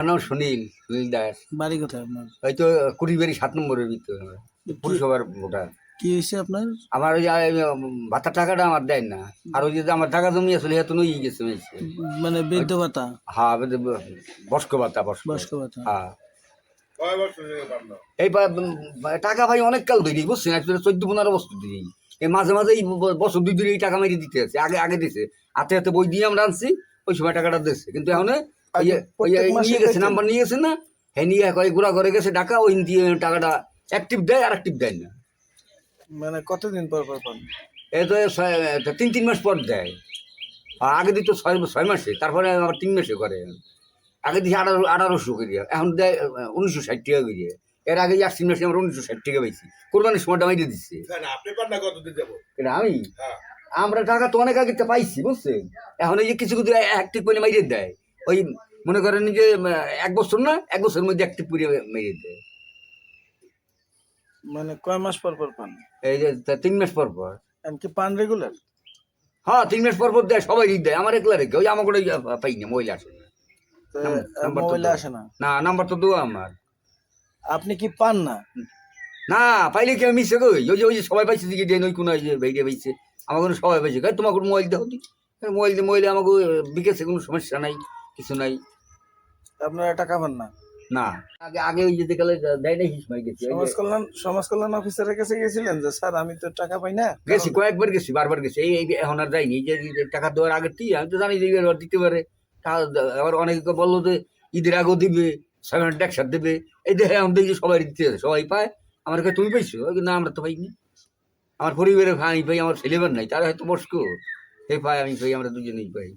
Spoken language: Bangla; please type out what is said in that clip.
আমার নাম সুনীল দাস। বাড়ি কোথায় আপনার? হয়তো কুড়িবাড়ি ৭ নম্বরের ভিতরে পুরসভার ভোটার। কি হয়েছে আপনার? আমার ওই যে ভাতার টাকাটা আমার দেয় না, আর ওই যে আমার টাকা জমি আসলে এত নই গেছে হয়েছে। মানে বৃদ্ধ ভাতা? হ্যাঁ, বয়স্ক ভাতা। বয়স্ক ভাতা। হ্যাঁ, এই টাকা ভাই অনেক কাল ধরি বুঝছেন, 14-15 বছর ধরেই। এই মাঝে মাঝে এই বছর 2 ধরে এই টাকা মেরে দিতে আছে। আগে দিছে, হাতে হাতে বই দিয়ে আমরা আনছি, ওই সময় টাকাটা দিচ্ছে। কিন্তু এখন নিয়ে গেছে, নাম্বার নিয়ে গেছে না, হ্যাঁ নিয়ে ঘোরা করে গেছে টাকা, ওই দিয়ে টাকাটা অ্যাক্টিভ দেয় আর অ্যাক্টিভ দেয় না। মানে কতদিন পর পর পান? এই তো 3 মাস পর দেয়। আর আগে দিত 6 মাসে, তারপরে আবার 3 মাসে করে। আগে দিচ্ছে 1800 করিয়া, এখন দেয় 1960 টাকা করিয়া। এর আগে 8 মাসে আমরা 1960 টাকা পাইছি, কোরবানির সময়টা মাইরে দিচ্ছে। আমি আমরা টাকা তো অনেক আগে পাইছি বুঝছেন, এখন এই যে কিছু কিছু অ্যাক্টিভ করে মাইরে দেয়। ওই মনে করেন যে 1 বছর না, 1 বছরের মধ্যে অ্যাক্টিভ করে মেরে দেয়। মানে কয় মাস পর পর পান? এই যে 3 মাস পর পর। এমনকি পান রেগুলার? হ্যাঁ, 3 মাস পর পর দেয়, সবাই দেয়, আমার একলা রেখে। ওই আমাকে পাই না, মহিলা আসে না, মোবাইলে আসে না? না, নাম্বার তো দেওয়া আমার। আপনি কি পান না? না, পাইলে কি আমি মিশে কই? ওই যে সবাই পাইছে দিকে দেন, ওই কোনো ভাইটা পাইছে, আমার কোনো সবাই পাইছে। তোমার কোনো মোবাইল দেখো, মোবাইলে আমাকে বিকেছে, কোনো সমস্যা নাই, কিছু নাই। আপনারা টাকা পান না? না, আগে ওই যে দেখালে দেয় না, হিসময় গেছি। সমাজ কল্যাণ অফিসারের কাছে গেছিলেন যে স্যার আমি তো টাকা পাই না? গেছি, কয়েকবার গেছি, বারবার গেছি। এই এখন আর যাইনি। যে টাকা দেওয়ার আগের থেকে আমি তো জানি যে এবার দিতে পারে। আবার অনেকে বললো যে ঈদের আগেও দিবে, 6 মাস একসাথে দেবে। এই দেখে এখন দেখি সবাই দিতে আছে, সবাই পায়। আমার কাছে তুমি পাইছো? না, আমরা তো পাইনি। আমার পরিবারে আমি পাই, আমার ছেলেবার নাই, তারা হয়তো বয়স্ক, সে পায়, আমি পাই, আমরা দুজনেই পাই।